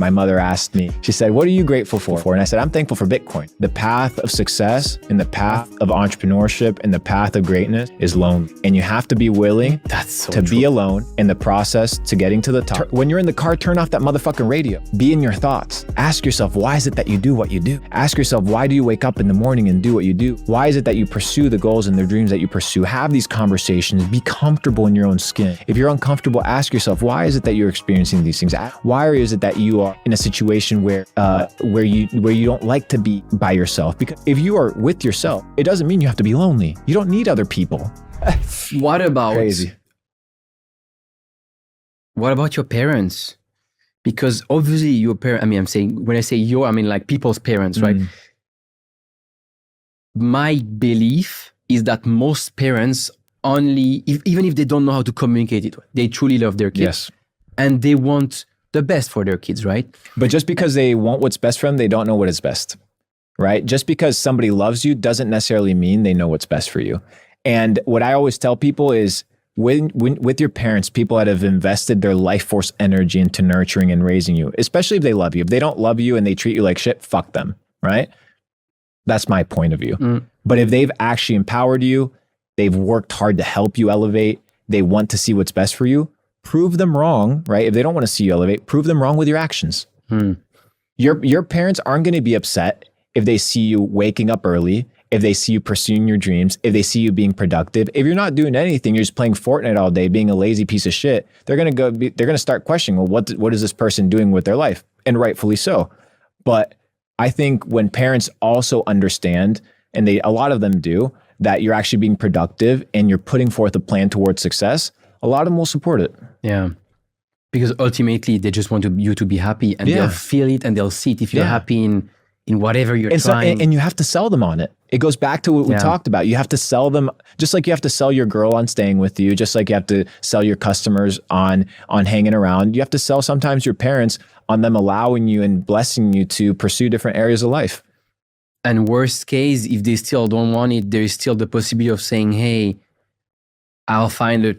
my mother asked me, she said, what are you grateful for? And I said, I'm thankful for Bitcoin. The path of success and the path of entrepreneurship and the path of greatness is lonely. And you have to be willing to be alone in the process to getting to the top. When you're in the car, turn off that motherfucking radio. Be in your thoughts. Ask yourself, why is it that you do what you do? Ask yourself, why do you wake up in the morning and do what you do? Why is it that you pursue the goals and the dreams that you pursue? Have these conversations. Be comfortable in your own skin. If you're uncomfortable, ask yourself, why is it that you're experiencing these things? Why is it that you are in a situation where you don't like to be by yourself? Because if you are with yourself, it doesn't mean you have to be lonely. You don't need other people. What about Crazy. What about your parents? Because obviously your parents, I mean, I'm saying, when I say your, I mean like people's parents, right? My belief is that most parents even if they don't know how to communicate it, they truly love their kids. Yes. And they want the best for their kids, right? But just because they want what's best for them, they don't know what is best, right? Just because somebody loves you doesn't necessarily mean they know what's best for you. And what I always tell people is with your parents, people that have invested their life force energy into nurturing and raising you, especially if they love you. If they don't love you and they treat you like shit, fuck them, right? That's my point of view. But if they've actually empowered you, they've worked hard to help you elevate, they want to see what's best for you, prove them wrong, right? If they don't want to see you elevate, prove them wrong with your actions. Your parents aren't going to be upset if they see you waking up early, if they see you pursuing your dreams, if they see you being productive. If you're not doing anything, you're just playing Fortnite all day, being a lazy piece of shit, they're going to start questioning, well, what is this person doing with their life? And rightfully so. But I think when parents also understand, and a lot of them do, that you're actually being productive and you're putting forth a plan towards success, a lot of them will support it. Yeah. Because ultimately they just want you to be happy, and they'll feel it and they'll see it if you're happy in whatever you're trying. And you have to sell them on it. It goes back to what we talked about. You have to sell them, just like you have to sell your girl on staying with you, just like you have to sell your customers on hanging around. You have to sell sometimes your parents on them allowing you and blessing you to pursue different areas of life. And worst case, if they still don't want it, there is still the possibility of saying, hey, I'll find a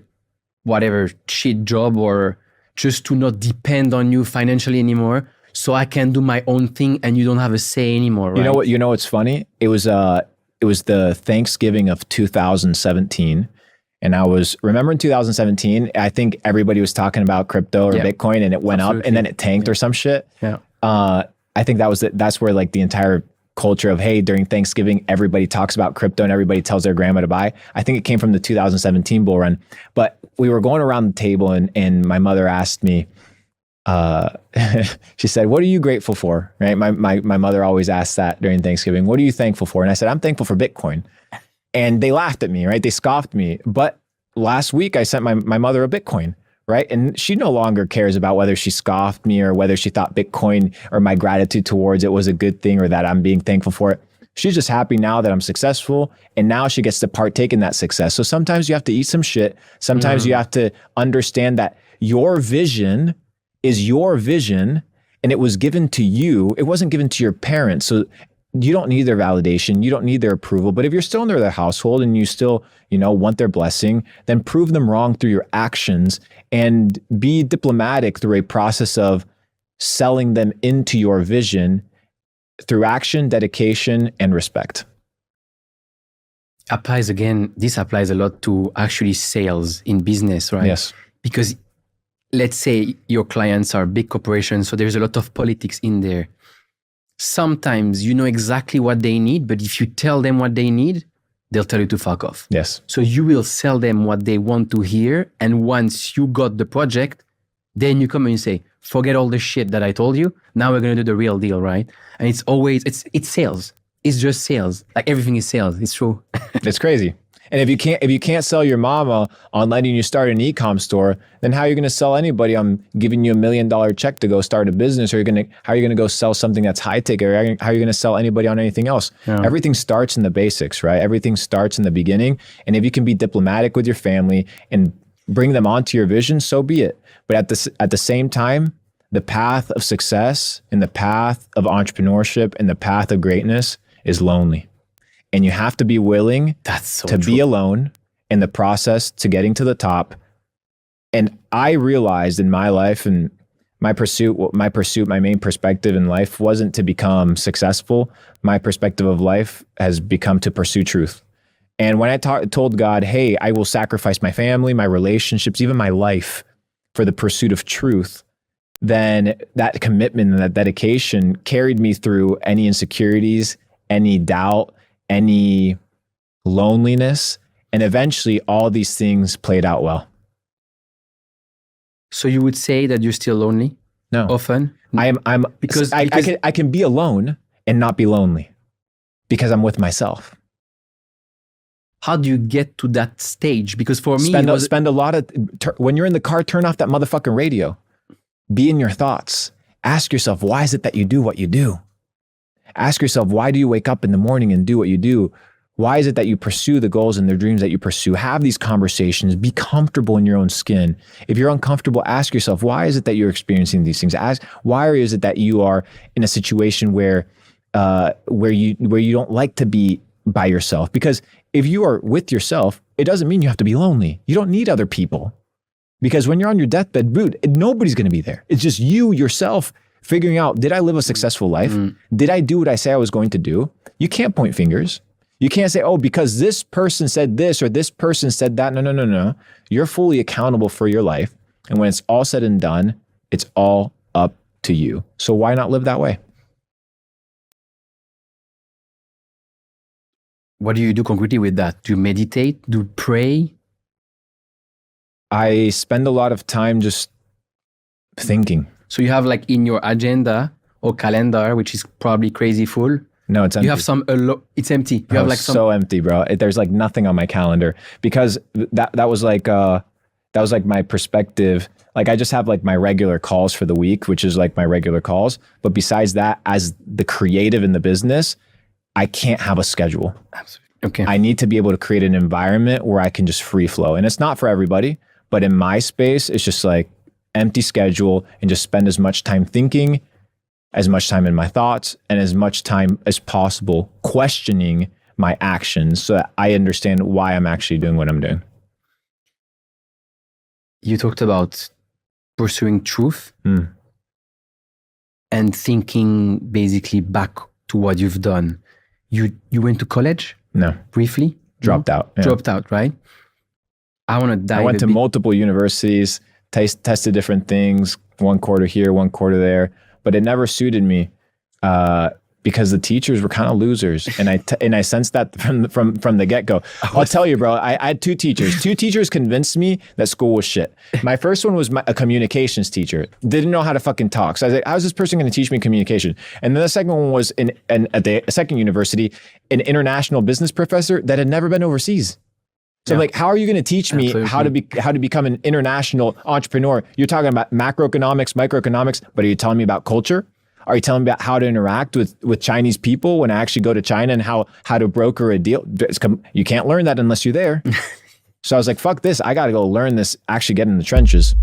whatever shit job, or just to not depend on you financially anymore, so I can do my own thing and you don't have a say anymore, right? You know what's funny? It was the Thanksgiving of 2017. And remember in 2017, I think everybody was talking about crypto or Bitcoin, and it went up and then it tanked or some shit. Yeah. I think that's where like the entire culture of, hey, during Thanksgiving, everybody talks about crypto and everybody tells their grandma to buy. I think it came from the 2017 bull run. But we were going around the table and my mother asked me, she said, what are you grateful for? Right? My mother always asks that during Thanksgiving. What are you thankful for? And I said, I'm thankful for Bitcoin. And they laughed at me, right? They scoffed me. But last week I sent my mother a Bitcoin, right? And she no longer cares about whether she scoffed me or whether she thought Bitcoin or my gratitude towards it was a good thing or that I'm being thankful for it. She's just happy now that I'm successful, and now she gets to partake in that success. So sometimes you have to eat some shit. Sometimes you have to understand that your vision is your vision, and it was given to you. It wasn't given to your parents. So you don't need their validation. You don't need their approval. But if you're still under their household and you still, want their blessing, then prove them wrong through your actions and be diplomatic through a process of selling them into your vision through action, dedication, and respect. This applies a lot to actually sales in business, right? Yes. Because let's say your clients are big corporations, so there's a lot of politics in there. Sometimes you know exactly what they need, but if you tell them what they need, they'll tell you to fuck off. Yes. So you will sell them what they want to hear. And once you got the project, then you come and you say, forget all the shit that I told you. Now we're going to do the real deal, right? And it's always, it's sales. It's just sales. Like everything is sales. It's true. It's crazy. And if you can't sell your mama on letting you start an e-com store, then how are you going to sell anybody on giving you $1 million check to go start a business? Or how are you going to go sell something that's high ticket? Or how are you going to sell anybody on anything else? Yeah. Everything starts in the basics, right? Everything starts in the beginning. And if you can be diplomatic with your family and bring them onto your vision, so be it. But at the same time, the path of success and the path of entrepreneurship and the path of greatness is lonely. And you have to be willing to be alone in the process to getting to the top. And I realized in my life and my main perspective in life wasn't to become successful. My perspective of life has become to pursue truth. And when I told God, hey, I will sacrifice my family, my relationships, even my life for the pursuit of truth, then that commitment and that dedication carried me through any insecurities, any doubt, any loneliness. And eventually all these things played out well. So you would say that you're still lonely? No. Often? Because I can be alone and not be lonely because I'm with myself. How do you get to that stage? Because for me, spend a lot of, when you're in the car, turn off that motherfucking radio. Be in your thoughts. Ask yourself, why is it that you do what you do? Ask yourself, why do you wake up in the morning and do what you do? Why is it that you pursue the goals and the dreams that you pursue? Have these conversations. Be comfortable in your own skin. If you're uncomfortable, ask yourself, why is it that you're experiencing these things? Why is it that you are in a situation where you don't like to be by yourself? Because if you are with yourself, it doesn't mean you have to be lonely. You don't need other people. Because when you're on your deathbed, dude, nobody's going to be there. It's just you, yourself, figuring out, did I live a successful life? Did I do what I say I was going to do? You can't point fingers. You can't say, oh, because this person said this or this person said that. No. You're fully accountable for your life. And when it's all said and done, it's all up to you. So why not live that way? What do you do concretely with that? Do you meditate? Do you pray? I spend a lot of time just thinking. So you have like in your agenda or calendar, which is probably crazy full. No, it's empty. You have some, it's empty. You have like some. So empty, bro. There's like nothing on my calendar because that was like my perspective. Like I just have like my regular calls for the week, which is like my regular calls. But besides that, as the creative in the business, I can't have a schedule. Absolutely. Okay. I need to be able to create an environment where I can just free flow. And it's not for everybody, but in my space, it's just like empty schedule and just spend as much time thinking, as much time in my thoughts, and as much time as possible questioning my actions so that I understand why I'm actually doing what I'm doing. You talked about pursuing truth and thinking basically back to what you've done. You went to college? No. Briefly? Dropped out. Yeah. Dropped out, right? I want to dive. I went to multiple universities, tested different things, one quarter here, one quarter there, but it never suited me because the teachers were kind of losers, and I sensed that from the get go. I'll tell you, bro. I had two teachers. Two teachers convinced me that school was shit. My first one was a communications teacher. Didn't know how to fucking talk. So I was like, how is this person going to teach me communication? And then the second one was at the second university, an international business professor that had never been overseas. So like, how are you going to teach me how to become an international entrepreneur? You're talking about macroeconomics, microeconomics, but are you telling me about culture? Are you telling me about how to interact with Chinese people when I actually go to China and how to broker a deal? You can't learn that unless you're there. So I was like, fuck this. I got to go learn this, actually get in the trenches.